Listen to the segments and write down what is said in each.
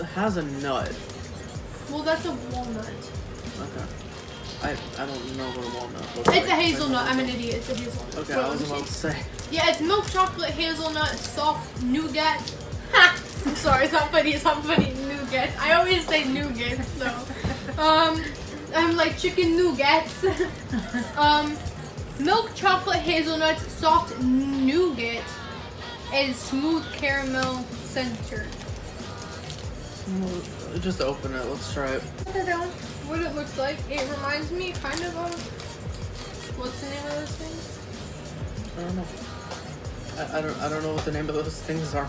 has a nut. Well, that's a walnut. Okay. I don't know what a walnut looks like. It's a hazelnut. I'm an idiot. It's a hazelnut. Okay, I was about to say. Yeah, it's milk chocolate, hazelnut, soft nougat. Ha! I'm sorry, it's not funny. It's not funny. Nougat. I always say nougat. So, I'm like chicken nougats. Milk chocolate, hazelnuts, soft nougat, and smooth caramel center. Just open it. Let's try it. What it looks like? It reminds me kind of what's the name of those things? I don't know. I don't know what the name of those things are.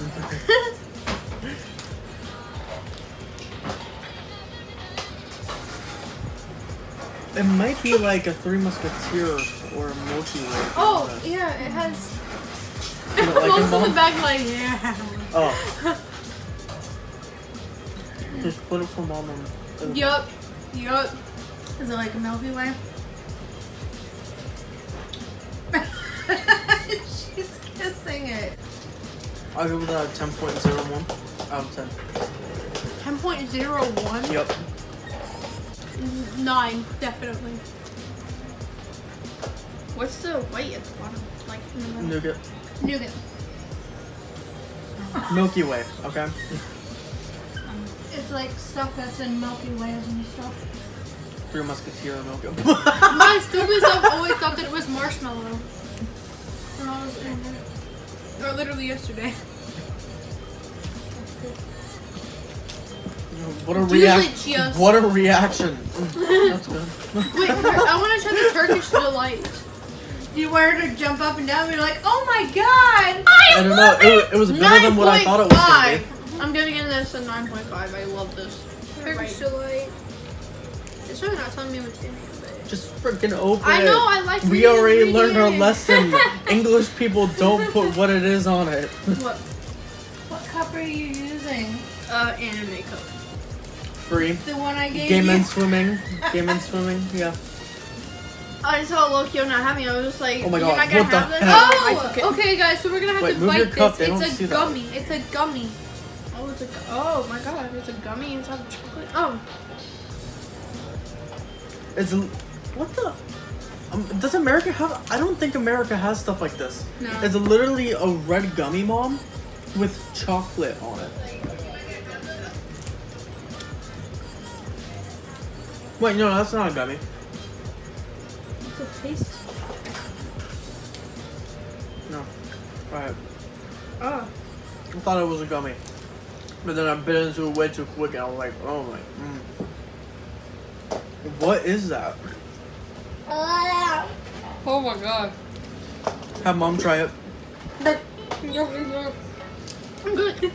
It might be like a Three Musketeers or a Milky Way. Oh, yeah, it has. You know, like Most of the back, like, yeah. Oh. Just put it for mom and. Yup. Is it like a Milky Way? She's kissing it. I'll give that a 10.01 out of 10. 10.01? Yep. 9, definitely. What's the white at the bottom? Like in the middle? Nougat. Nougat. Milky Way, okay? It's like stuff that's in Milky Ways and stuff. Three Musketeer Milky Way. My stupid self always thought that it was marshmallow. When I was in there. Or literally yesterday. What a Usually reaction! Cheetos. What a reaction! That's good. Wait, I want to try the Turkish delight. You want her to jump up and down and be like, oh my god! I don't know. It was better than what I thought it was gonna be. I'm giving this a 9.5. I love this. Turkish delight. It's really not telling me what's in it, but Just freaking open I it. know. I like. We reading already the learned our ingredients. lesson. English people don't put what it is on it. What cup are you using? Anime cup. Free. The one I gave Game you? and swimming. Game and swimming. Yeah. I saw Lokio not having it. I was just like, Oh my you're God, not gonna what the have this? heck? Oh, I took it. okay, guys. So we're gonna have Wait, to move your bite cup. this. They don't It's see a that. gummy. It's a gummy. Oh, it's a. Oh my God! It's a gummy inside of chocolate. Oh. It's what the? Does America have? I don't think America has stuff like this. No. It's literally a red gummy, mom, with chocolate on it. Wait, no, that's not a gummy. It's a taste. No. Alright. Oh. I thought it was a gummy. But then I bit into it way too quick and I was like, oh my. What is that? Oh my God. Have mom try it. I'm good.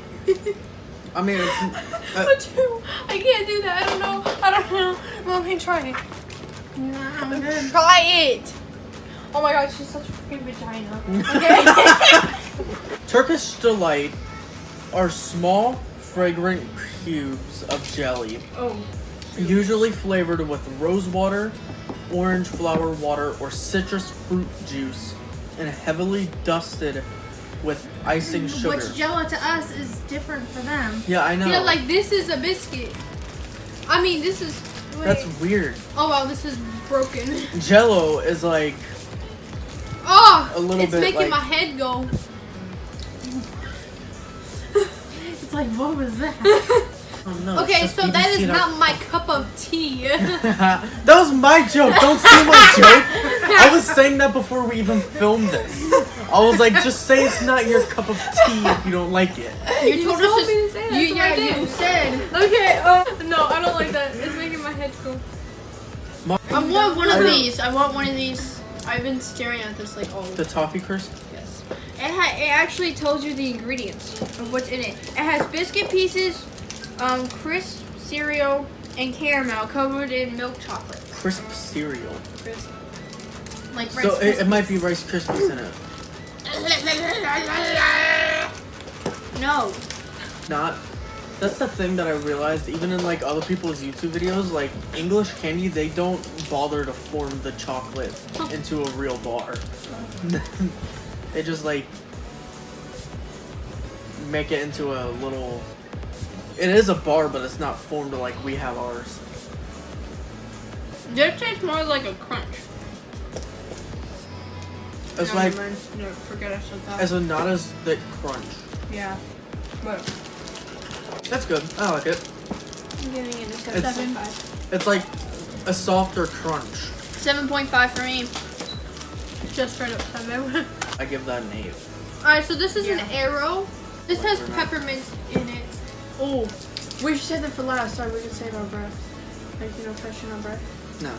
I mean, it's, I can't do that. I don't know. Mommy, try it. I'm good. Try it. Oh my God, she's such a freaking vagina. Okay. Turkish Delight are small, fragrant cubes of jelly, Oh. usually flavored with rose water, orange flower water, or citrus fruit juice, and heavily dusted with icing sugar. Which Jello to us is different for them. Yeah, I know. Yeah, like this is a biscuit. I mean, this is. Wait. That's weird. Oh wow, this is broken. Jello is like Oh, A little it's bit making like- my head go. It's like, what was that? oh no. Okay, it's just so that BBC is not my cup of tea. That was my joke. Don't steal my joke. I was saying that before we even filmed this. I was like, just say it's not your cup of tea if you don't like it. You told told us me to say that. You, yeah, you said. Okay, no, I don't like that. It's making my head go. Mom, I want one of I don't- these. I want one of these. I've been staring at this like all. the toffee crisp. Yes. It actually tells you the ingredients of what's in it. It has biscuit pieces, crisp cereal, and caramel covered in milk chocolate. Crisp cereal. Crisp. Like So Rice it might be Rice Krispies in it. No. Not. That's the thing that I realized, even in like other people's YouTube videos, like English candy, they don't bother to form the chocolate into a real bar. They just like make it into a little It is a bar, but it's not formed like we have ours. This tastes more like a crunch. It's No, like never mind. No, forget I said that. it's a not as thick crunch. Yeah. But That's good. I like it. I'm giving it a It's- 7.5. It's like a softer crunch. 7.5 for me. Just straight up 7. I give that an 8. Alright, so this is an Yeah. arrow. This has Peppermint. peppermint in it. Oh, we should save that for last. Sorry, we can save our breath. Like, you know, freshen our breath. No,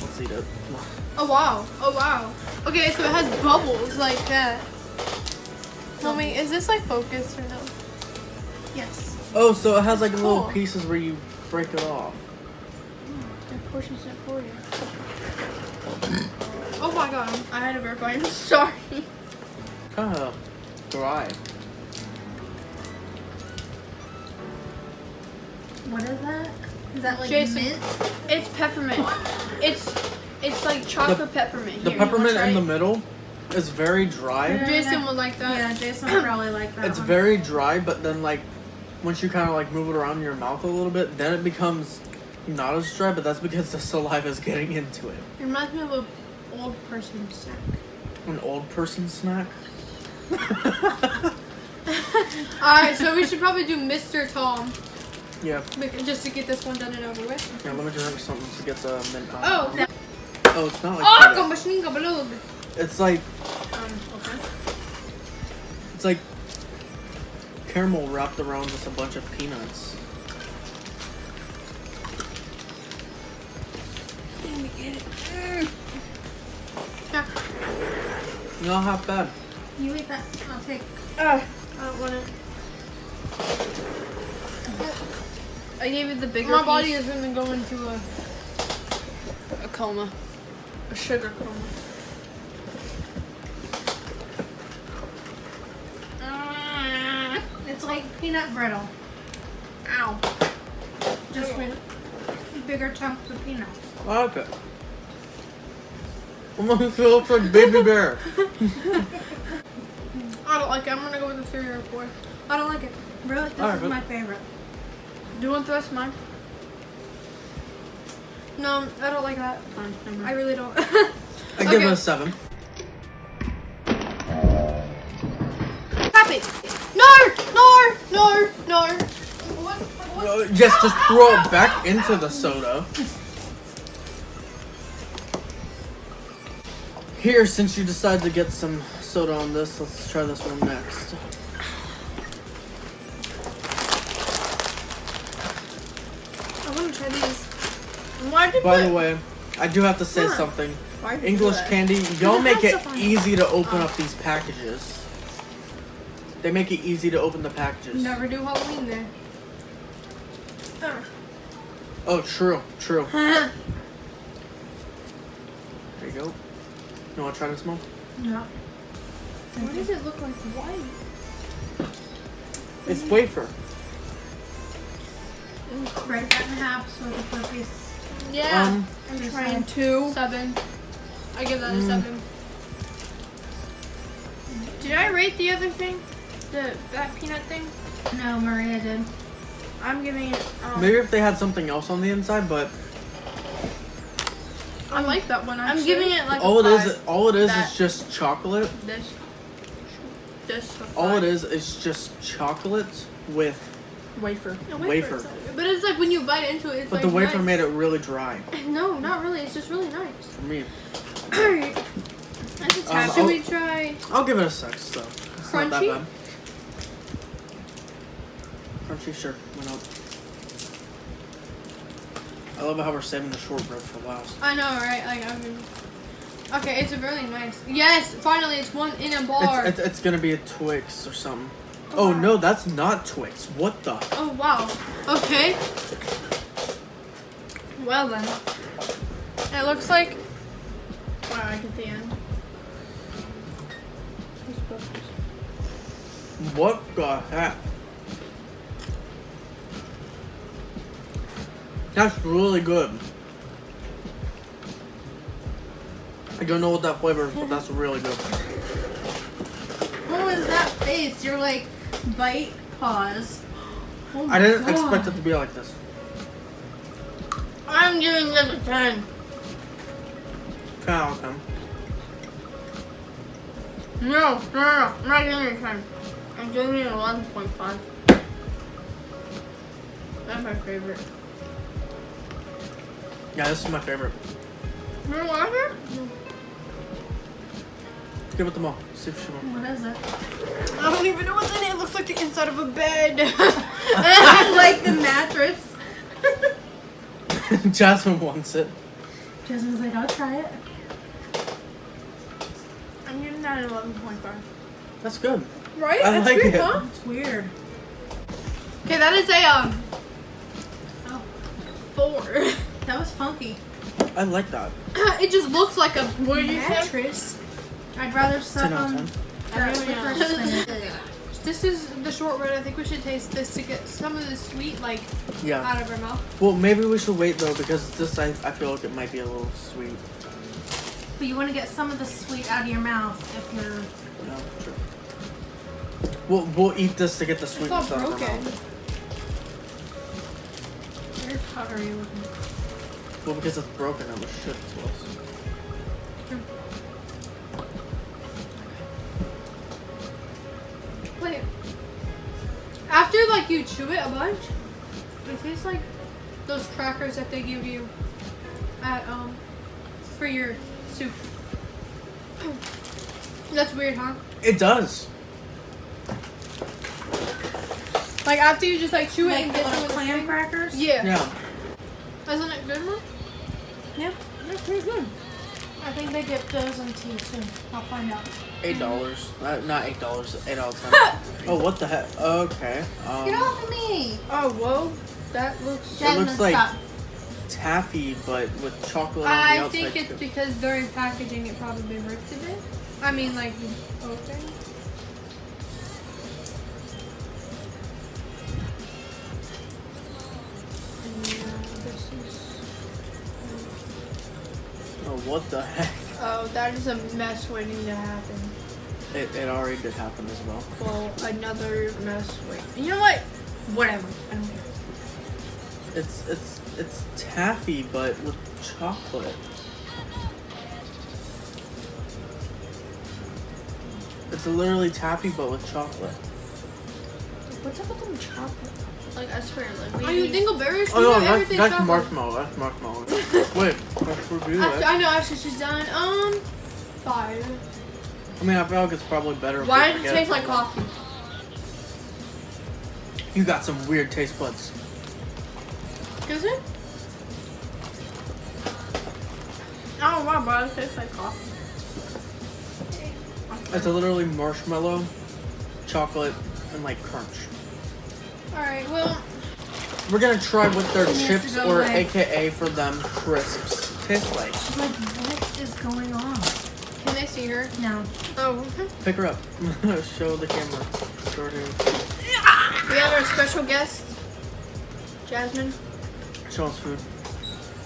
let's eat it. Come on. Oh wow. Oh wow. Okay, so it has bubbles like that. Tell me, is this like focused or no? Yes. Oh, so it has like little Cool. pieces where you break it off. It portions it for you. Oh my god, I had a burp. I'm sorry. Kind of dry. what is that? Is that like Jason. mint? It's peppermint. It's like chocolate peppermint. The Here, you wanna peppermint try in the it? middle is very dry. Jason would like that. Yeah, Jason would probably like that. It's one. very dry, but then like once you kind of like move it around in your mouth a little bit, then it becomes not as dry. But that's because the saliva is getting into it. It reminds me of an old person snack. An old person snack. Alright, so we should probably do Mr. Tom. Yeah. Just to get this one done and over with. Yeah. Let me drink something to get the mint. Oh! Oh, it's not like Oh, that. kamashinga balog! It's like Okay. it's like caramel wrapped around just a bunch of peanuts. Yeah. Not half bad. You eat that. I'll take. I don't want it. I gave it the bigger My body is gonna go into a coma. A sugar coma. It's like peanut brittle. Ow. Just with bigger chunks of peanuts. I like it. Almost feels like Baby Bear. I don't like it. I'm gonna go with the 3 or 4. I don't like it. Really, this Alright, is but- my favorite. Do you want the rest of mine? No, I don't like that. Fine, never I mind. really don't. I give it Okay. a 7. Happy. No. What? Yes, just throw it back into the soda. Here, since you decided to get some soda on this, let's try this one next. I want to try these. Why'd you By put? the way, I do have to say Huh. something. Why'd you English do that? Candy, y'all make it That's so funny. easy to open up these packages. They make it easy to open the packages. Never do Halloween there. Oh, true. Oh. There you go. You want to try this one? No. Why does it look like white? It's wafer. Break that in half so the cookies. Yeah. I'm trying 2. 7. I give that a Mm. 7. Did I rate the other thing? That peanut thing? No, Maria did. I'm giving it. Maybe if they had something else on the inside, but I like that one. actually. I'm giving it like all a it 5. is, all it is That- just chocolate. This. a All 5. it is just chocolate with. Wafer. Wafer. But it's like when you bite into it, it's But like the wafer nice. made it really dry No, not really. It's just really nice. for me. Alright. That's a tap. Should I'll- we try? I'll give it a 6 though. It's not that Crunchy? bad. Crunchy, sure. Why not? I love how we're saving the shortbread for last. I know, right? Like I mean. Okay, it's a really nice. Yes, finally, it's one in a bar. It's gonna be a Twix or something. Oh no, that's not Twix. What the? Oh wow. Okay. Well then. It looks like. Wow, I get the end. What the heck? That's really good. I don't know what that flavor is, but that's really good. What was that face? You're like, bite, pause. Oh my I didn't God. expect it to be like this. I'm giving this a 10. Okay. No. I'm not giving it a 10. I'm giving it an 11.5. That's my favorite. Yeah, this is my favorite. You don't like it? Give it them all. See if she wants. What is it? I don't even know what's in it. It looks like the inside of a bed. Like the mattress. Jasmine wants it. Jasmine's like, I'll try it. I'm giving that an 11.5. That's good. Right? I That's like weird, it. huh? It's weird. Okay, that is a 4. That was funky. I like that. It just looks like a what did you say? Mattress. I'd rather suck 10 out on of 10. that licorice than This is the shortbread. I think we should taste this to get some of the sweet like Yeah. out of our mouth. Well, maybe we should wait though because this I feel like it might be a little sweet. But you want to get some of the sweet out of your mouth if you're. No, true. We'll eat this to get the It's all sweetness out of our broken. mouth. Very powdery looking. Well, because it's broken, it was shipped to us. Wait. After like you chew it a bunch, it tastes like those crackers that they give you at for your soup. That's weird, huh? It does. Like after you just like chew it Like and the get some little of the clam thing. crackers? Yeah. Yeah. Isn't it good, Mom? Yeah. That's pretty good. I think they dip those in tea too. I'll find out. $8. Not $8. 8 out of 10. Oh, what the heck? Okay. Get off of me! Oh, whoa. That looks... It Jasmine, looks like stop. taffy, but with chocolate on the I outside. think it's too. because during packaging it probably ripped a bit. I mean, like, open. And, this is... Oh, what the heck? Oh, that is a mess waiting to happen. It already did happen as well. Well, another mess waiting. You know what? Whatever. I don't care. It's taffy, but with chocolate. It's literally taffy, but with chocolate. What's up with them chocolate? Like, I swear, like, we... Oh, you dingleberries? Oh no, everything that's chocolate. marshmallow. That's marshmallow. Wait, let's review Actually, it. I know, actually, she's done. 5. I mean, I feel like it's probably better. if Why we does it forget taste like coffee? You got some weird taste buds. Does it? Oh, wow, bro, it tastes like coffee. It's literally marshmallow, chocolate, and like crunch. Alright, well, We're gonna try what their She needs chips, to go or away. AKA for them, crisps taste like. She's like, what is going on? can they see her? No. Oh. Pick her up. Show the camera. Show her. We have our special guest, Jasmine. Show us food.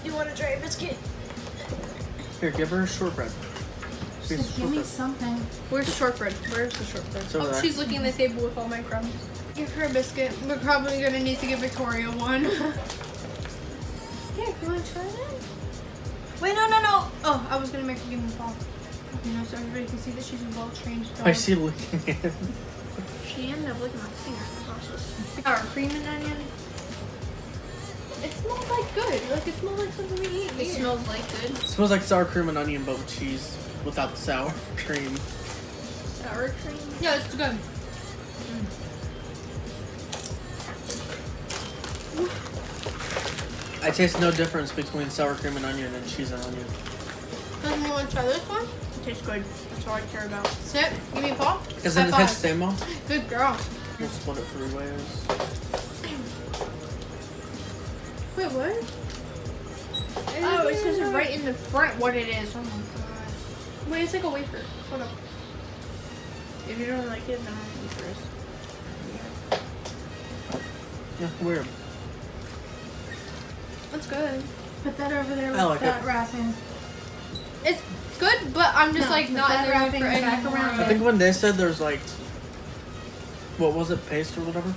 You want to try a biscuit? Here, give her a shortbread. She's Piece like, of give me shortbread. something. Where's shortbread? Where's the shortbread? It's over Oh, there. she's looking at the table with all my crumbs. Give her a biscuit. We're probably gonna need to give Victoria one. Here, you wanna try that? Wait, no. Oh, I was gonna make her give me a ball. You know, so everybody can see that she's a well-trained dog. I see looking at it. She ended up licking my finger. We got our cream and onion. It smells like good. Like it smells like something we eat. It smells like good. It smells like sour cream and onion, but with cheese without the sour cream. Sour cream. Yeah, it's good. I taste no difference between sour cream and onion and cheese and onion. Doesn't you want to try this one? It tastes good. That's all I care about. Sit. Give me a paw. Doesn't it High taste the five. same, Mom? Good girl. We'll split it 3 ways. Wait, what? Oh, it says it right in the front what it is. Oh my god. Wait, it's like a wafer. Hold up. If you don't like it, then I'll eat first. Yeah, weird. That's good. Put that over there with I like that it. wrapping. It's good, but I'm just No, like put not that in the mood wrapping for any back more. around I think when they said there's like, what was it, paste or whatever?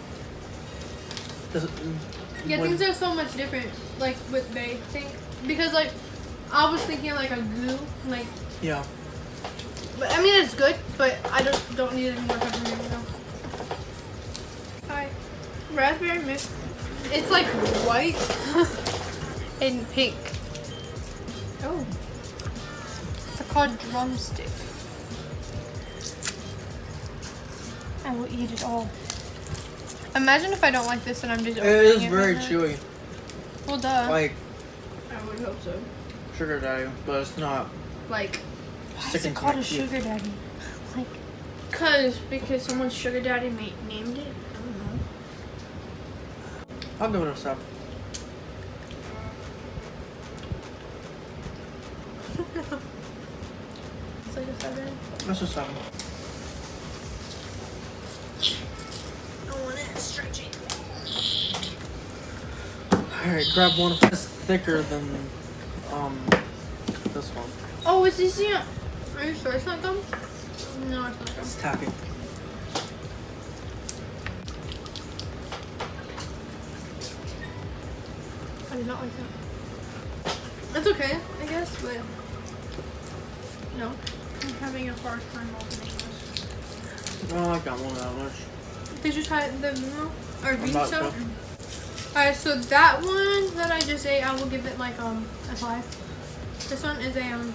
Yeah, when- things are so much different, like what they think. Because like, I was thinking like a goo, like. Yeah. But I mean, it's good, but I don't need any more peppermint now. Hi. Raspberry mix. It's like white and pink. Oh. They're called drumstick. I will eat it all. Imagine if I don't like this and I'm just It opening is very right now. chewy. Well, duh. Like I would hope so. sugar daddy, but it's not. Like, Why is sticking it to called my a teeth. sugar daddy? Like, because someone's sugar daddy named it. I don't know. I'll give it a 7. it's like a 7. That's a 7. I want it stretchy. Alright, grab one. It's thicker than this one. Oh, is this the? Are you sure it's not gum? No, it's not gum. It's tacky. I did not like that. It's okay, I guess, but no. I'm having a hard time opening this. Oh, I got one of that much. Did you try the Vimo or I'm bean about soap? to. Alright, so that one that I just ate, I will give it like a 5. This one is a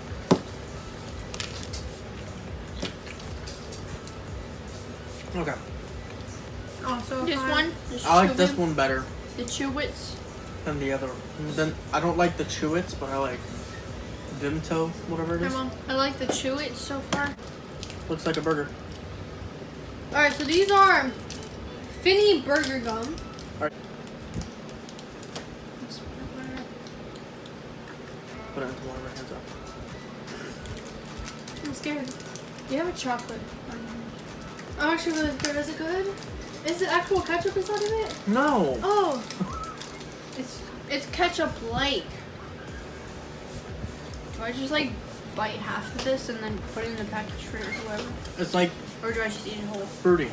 Okay. also a This 5. one. This I like this Chew-It- one better The Chew-Its. than the other. Then I don't like the Chew-Its, but I like Vimto, whatever it Hey, is. Mom. I like the Chew-Its so far. Looks like a burger. Alright, so these are Finny Burger Gum. Put it into one of our hands up. I'm scared. You have a chocolate. I'm actually really scared. Is it good? Is it actual ketchup inside of it? No. Oh. It's ketchup like. Do I just like bite half of this and then put it in the package for whoever? It's like Or do I just eat it whole? fruity.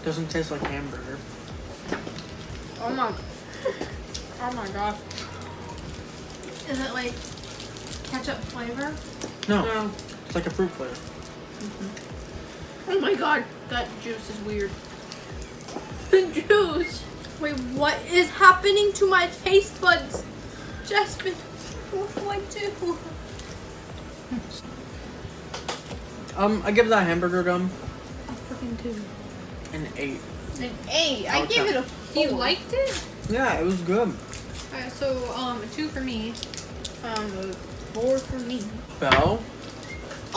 Doesn't taste like hamburger. Oh my. Oh my gosh. Is it like ketchup flavor? No, it's like a fruit flavor. Oh my god. That juice is weird. The juice. Wait, what is happening to my taste buds? Jasmine, what do I do? I give that hamburger gum A freaking 2. an 8. An 8. I Okay. gave it a 4. You liked it? Yeah, it was good. Alright, so a 2 for me. A 4 for me. Belle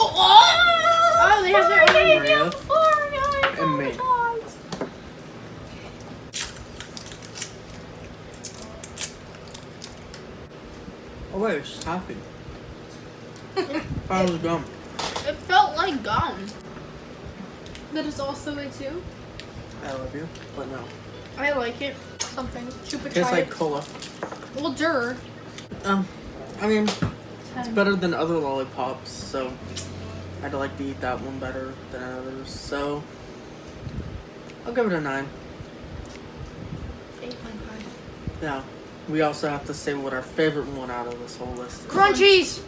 Oh, they have their own. Maria, and me. Oh wait, it's taffy. I was gum. It felt like gum. That is also a 2. I love you, but no. I like it. Something. Chupa Tastes like cola. Well, dur. I mean, it's better than other lollipops, so I'd like to eat that one better than others. So I'll give it a 9. 8.5. Yeah. We also have to say what our favorite one out of this whole list is. Crunchies!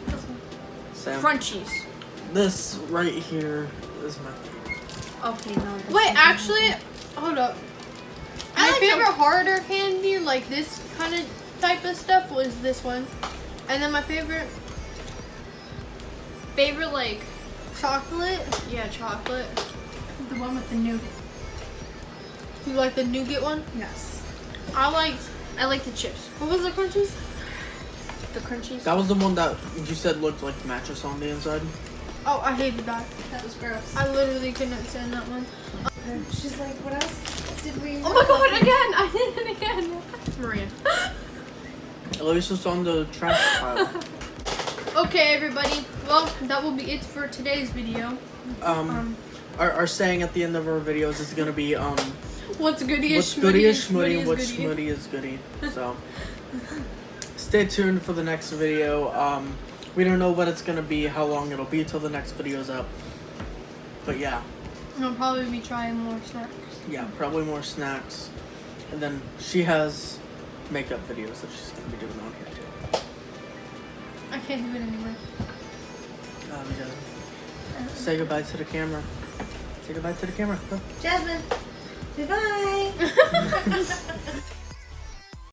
Sam. Crunchies. This right here is my favorite. Okay, no. that's Wait, not- actually, hold up. I My like favorite harder candy, like this kind of type of stuff, was this one. And then my favorite Favorite, like, chocolate, yeah, chocolate. the one with the nougat. You like the nougat one? Yes. I like the chips. What was the crunchies? The crunchies. That was the one that you said looked like mattress on the inside. Oh, I hated that. That was gross. I literally couldn't stand that one. She's like, what else did we? Oh my god, again! I did it again! Maria. At least it's on the trash pile. Okay, everybody. Well, that will be it for today's video. Our saying at the end of our videos is gonna be What's goody is what's goody is schmoody schmoody, what's schmoody is goody. So stay tuned for the next video. We don't know what it's gonna be, how long it'll be till the next video's up. But yeah, I'll probably be trying more snacks. Yeah, probably more snacks. And then she has makeup videos that she's gonna be doing on here too. I can't do it anymore. We gotta say goodbye to the camera. Say goodbye to the camera. Go. Jasmine, goodbye.